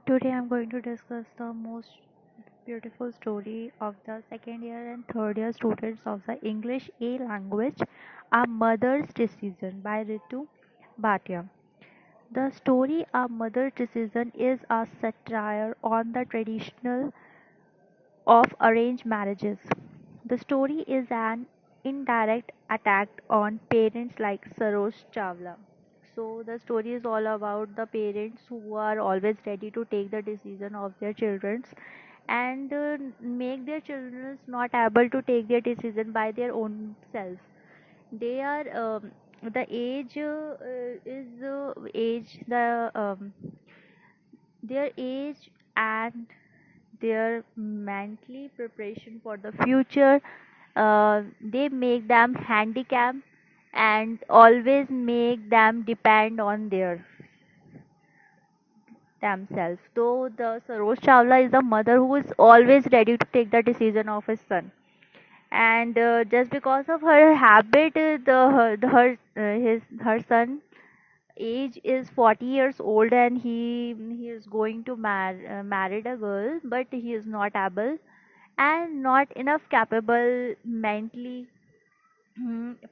Today I'm going to discuss the most beautiful story of the second year and third year students of the English A language, A Mother's Decision by RituBhatia. The story A Mother's Decision is a satire on the traditional of arranged marriages. The story is an indirect attack on parents like Saroj Chawla. So the story is all about the parents who are always ready to take the decision of their children and make their children not able to take their decision by their own self. They are the age is age the their age and their mentally preparation for the future. They make them handicap and always make them depend on their themselves. So the Saroj Chawla is the mother who is always ready to take the decision of his son, and just because of her habit, her son age is 40 years old, and he is going to marry a girl, but he is not able and not enough capable mentally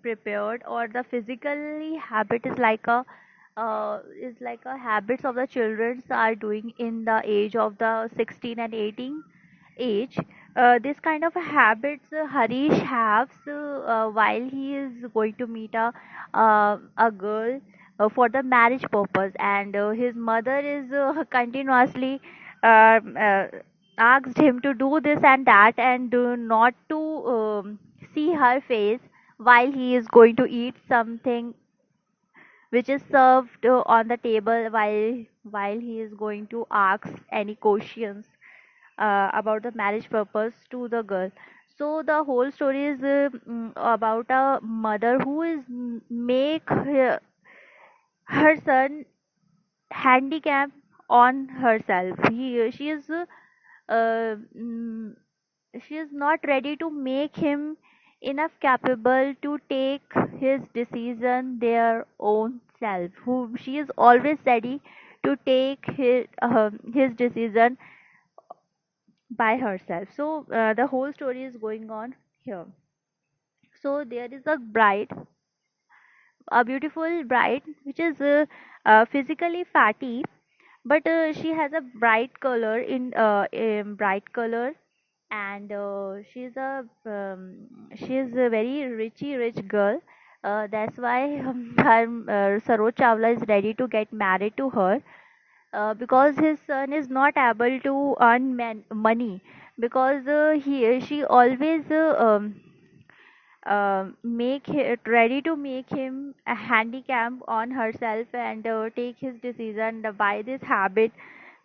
prepared, or the physically habit is like a habits of the children are doing in the age of the 16 and 18 age. This kind of habits Harish has while he is going to meet a girl for the marriage purpose, and his mother is continuously uh, asked him to do this and that, and not to see her face while he is going to eat something which is served on the table, while he is going to ask any questions about the marriage purpose to the girl. So the whole story is about a mother who is make her son handicap on herself. She is mm, she is not ready to make him enough capable to take his decision their own self. Who she is always ready to take his decision by herself. So the whole story is going on here. So there is a beautiful bride, which is physically fatty, but she has a bright color bright color, and she is a very rich girl. That's why her Saroj Chawla is ready to get married to her, because his son is not able to earn money, because he she always ready to make him a handicap on herself, and take his decision by this habit.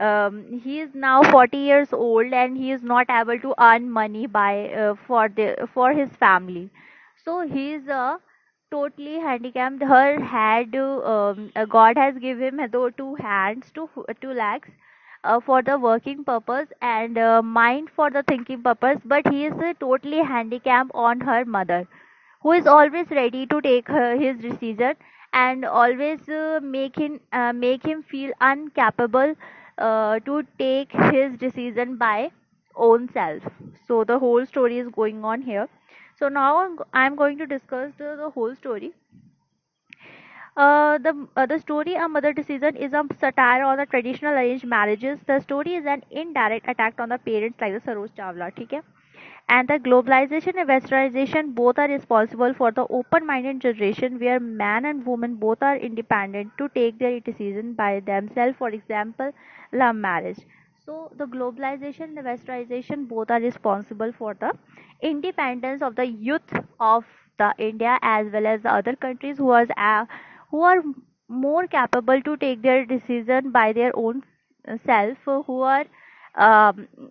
He is now 40 years old, and he is not able to earn money by for his family. So he is totally handicapped. Her head, God has given him two hands, two legs, for the working purpose, and mind for the thinking purpose, but he is totally handicapped on her mother, who is always ready to take his decision, and always make him feel incapable to take his decision by own self. So the whole story is going on here. So now I'm going to discuss the whole story. The story A Mother Decision is a satire on the traditional arranged marriages. The story is an indirect attack on the parents like the Saroj Chawla. ठीक है? And the globalization and westernization both are responsible for the open-minded generation where man and woman both are independent to take their decision by themselves. For example, love marriage. So the globalization and the westernization both are responsible for the independence of the youth of the India as well as the other countries who are more capable to take their decision by their own self, who are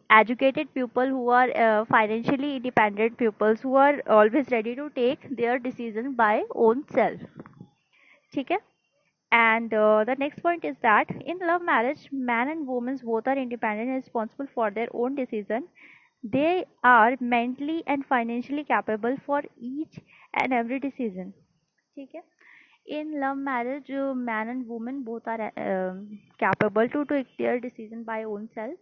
educated people, who are financially independent pupils, who are always ready to take their decision by own self. ठीक है? And the next point is that in love marriage, man and woman both are independent and responsible for their own decision. They are mentally and financially capable for each and every decision. ठीक है? In love marriage, man and woman both are capable to take their decision by own self.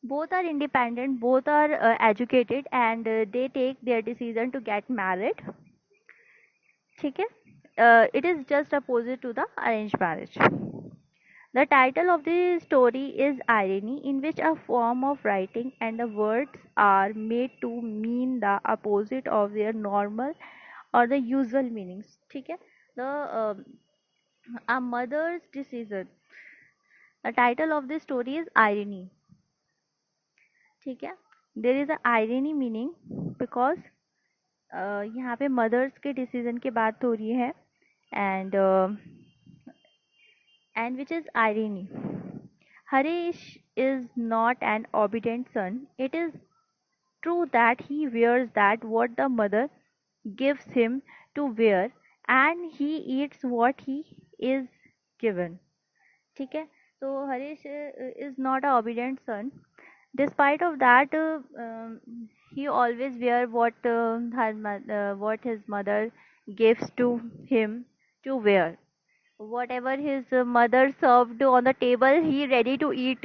Both are independent, both are educated, and they take their decision to get married. ठीक है? It is just opposite to the arranged marriage. The title of the story is irony, in which a form of writing and the words are made to mean the opposite of their normal or the usual meanings. ठीक है? The a mother's decision. The title of this story is irony. ठीक है? There is a irony meaning because यहाँ पे mother's के decision की बात हो रही है and and which is irony. Harish is not an obedient son. It is true that he wears that what the mother gives him to wear, and he eats what he is given. ठीक है? So Harish is not an obedient son. Despite of that, he always wear what his mother gives to him to wear. Whatever his mother served on the table, he ready to eat.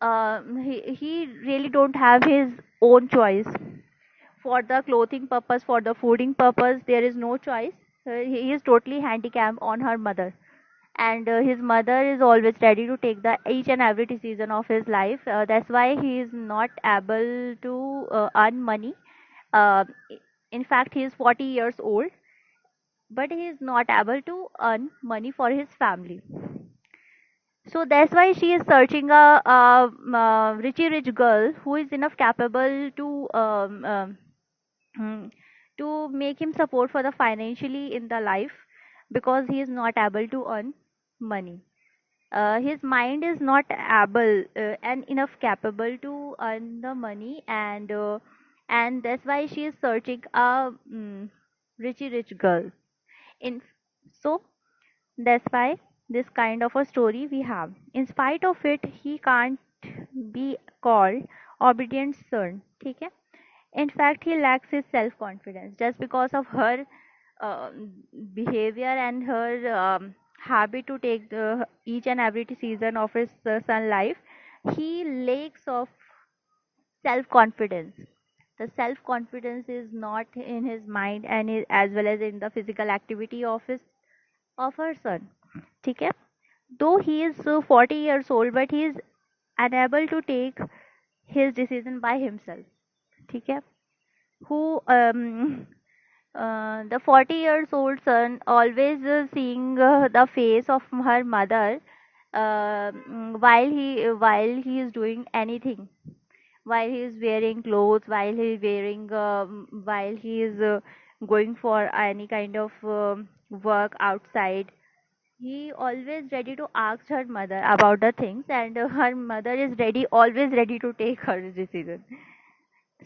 He really don't have his own choice. For the clothing purpose, for the fooding purpose, there is no choice. He is totally handicapped on her mother, and his mother is always ready to take the each and every decision of his life. That's why he is not able to earn money. Uh, in fact, he is 40 years old, but he is not able to earn money for his family. So that's why she is searching a richy rich girl who is enough capable hmm, to make him support for the financially in the life because he is not able to earn money. His mind is not able and enough capable to earn the money, and that's why she is searching a richy rich girl. In so that's why this kind of a story we have. In spite of it, he can't be called obedient son. ठीक है? In fact, he lacks his self confidence just because of her uh, behavior and her habit to take each and every season of his son life. He lacks of self confidence. The self confidence is not in his mind and as well as in the physical activity of her son. ठीक है? Though he is 40 years old, but he is unable to take his decision by himself. ठीक है? Who the 40 years old son always seeing the face of her mother while he is doing anything, while he is wearing clothes, while he is going for any kind of work outside. He always ready to ask her mother about the things, and her mother is ready, always ready to take her decision.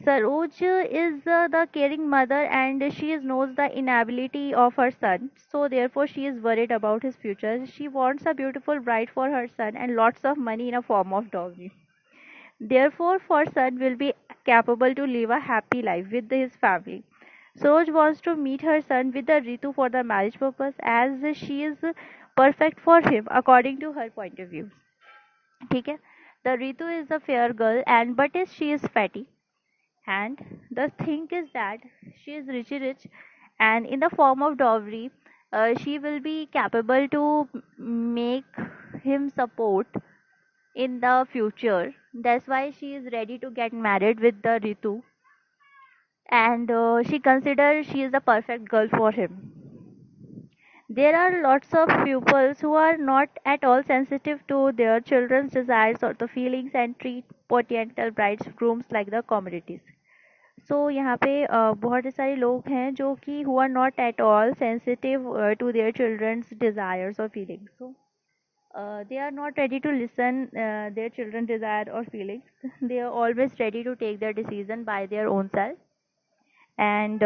Saroj is the caring mother, and she knows the inability of her son, so therefore she is worried about his future. She wants a beautiful bride for her son and lots of money in a form of dowry. Therefore, for son will be capable to live a happy life with his family. Saroj wants to meet her son with the Ritu for the marriage purpose, as she is perfect for him according to her point of view. ठीक है? The Ritu is a fair girl, and but is she is fatty, and the thing is that she is richy rich, and in the form of dowry, she will be capable to make him support in the future. That's why she is ready to get married with the Ritu, and she considers she is the perfect girl for him. There are lots of pupils who are not at all sensitive to their children's desires or the feelings and treat potential bridegrooms like the commodities. So यहाँ पे बहुत सारे लोग हैं जो कि who are not at all sensitive to their children's desires or feelings. So they are not ready to listen their children's desire or feelings. They are always ready to take their decision by their own self, and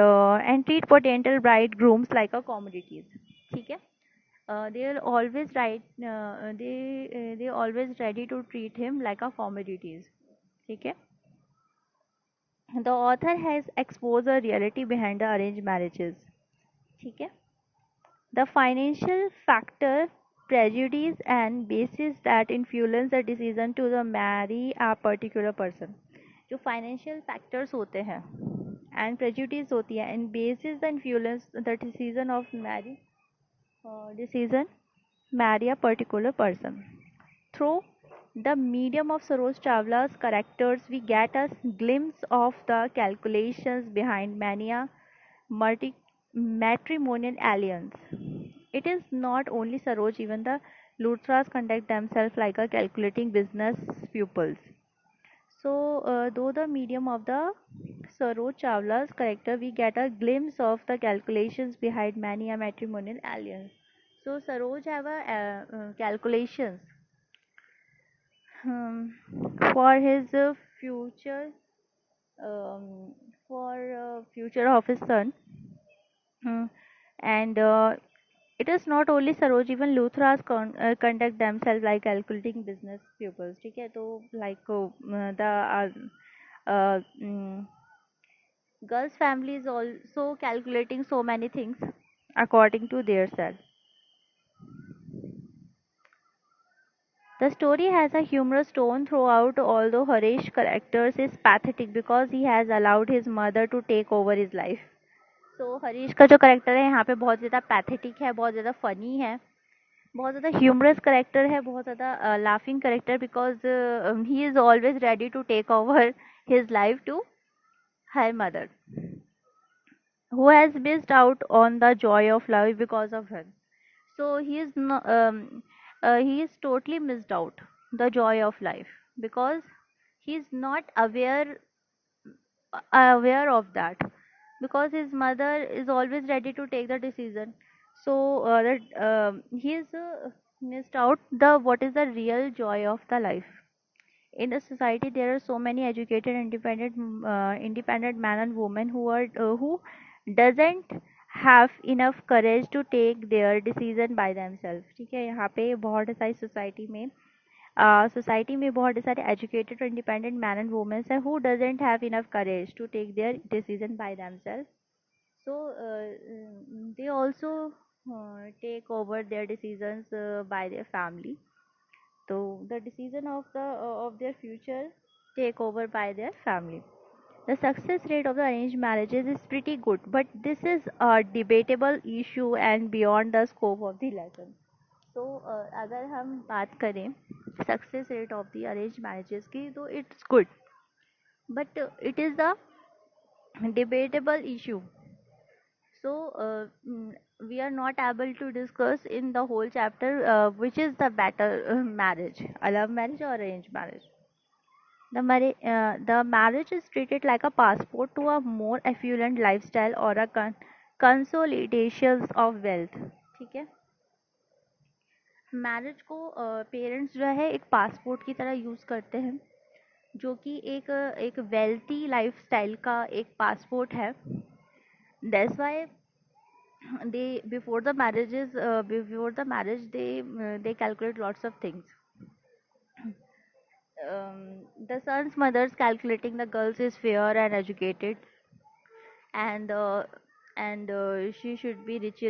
treat potential bridegrooms like a commodities. ठीक है? They are always right. They always ready to treat him like a commodities. ठीक है? The author has exposed the reality behind the arranged marriages. ठीक है? The financial factor, prejudice and basis that influence the decision to the marry a particular person. जो financial factors होते हैं and prejudice होती है and basis the influence the decision of decision marry a particular person. Through the medium of Saroj Chawla's characters, we get a glimpse of the calculations behind mania matrimonial alliance. It is not only Saroj, even the Luthras conduct themselves like a calculating business pupils. So, though the medium of the Saroj Chawla's character, we get a glimpse of the calculations behind many a matrimonial alliance. So, Saroj have a calculations um, for his future, um, for future of his son. Hmm. And it is not only Saroj, even Luthras conduct themselves like calculating business pupils. ठीक है तो like the girls' family is also calculating so many things according to their self. The story has a humorous tone throughout, although Harish's character is pathetic because he has allowed his mother to take over his life. So Harish का जो character है यहाँ पे बहुत ज़्यादा pathetic है, बहुत ज़्यादा फनी है, बहुत ज़्यादा ह्यूमरस करेक्टर है, बहुत ज़्यादा laughing character because he is always ready to take over his life to her mother, who has missed out on the joy of life because of her. So he is he is totally missed out the joy of life because he is not aware of that because his mother is always ready to take the decision. So that he is missed out the what is the real joy of the life. In the society there are so many educated independent men and women who doesn't have enough courage to take their decision by themselves. ठीक है यहाँ पे बहुत सारी society में बहुत सारे educated और इंडिपेंडेंट मैन एंड वुमेन्स हैं who doesn't have enough courage to take their decision by themselves. So they also take over their decisions by their family. So the decision of their future take over by their family. The success rate of the arranged marriages is pretty good, but this is a debatable issue and beyond the scope of the lesson. So अगर हम बात करें success rate of the arrange marriages की तो it's good but it is the debatable issue. So we are not able to discuss in the whole chapter which is the better marriage, a love marriage or arranged marriage. The marriage is treated like a passport to a more affluent lifestyle or a consolidations of wealth. ठीक है marriage को parents जो है एक passport की तरह use करते हैं जो कि एक वेल्थी लाइफस्टाइल का एक पासपोर्ट है. That's why they before the marriage they calculate lots of things. The son's mother's calculating the girls is fair and educated and she should be rich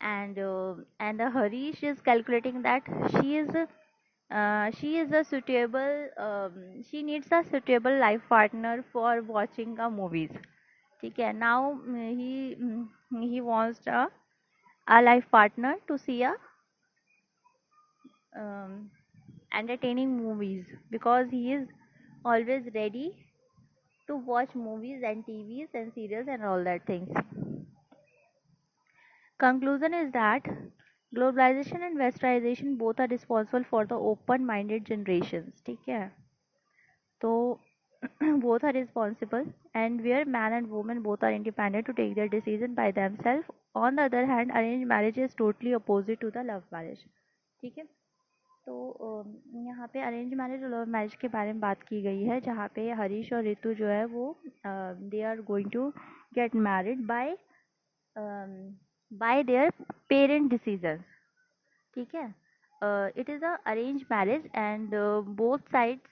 and Harish is calculating that she is a suitable she needs a suitable life partner for watching movies. ठीक है now he wants a life partner to see a um, entertaining movies because he is always ready to watch movies and TVs and serials and all that things. Conclusion is that globalization and westernization both are responsible for the open minded generations. ठीक है तो both are responsible and where man and woman both are independent to take their decision by themselves. On the other hand, arranged marriage is totally opposite to the love marriage. ठीक है तो यहाँ पे arrange marriage और love marriage के बारे में बात की गई है जहाँ पे हरीश और ऋतु जो है वो they are going to get married by their parent decision. ठीक है it is a arrange marriage and both sides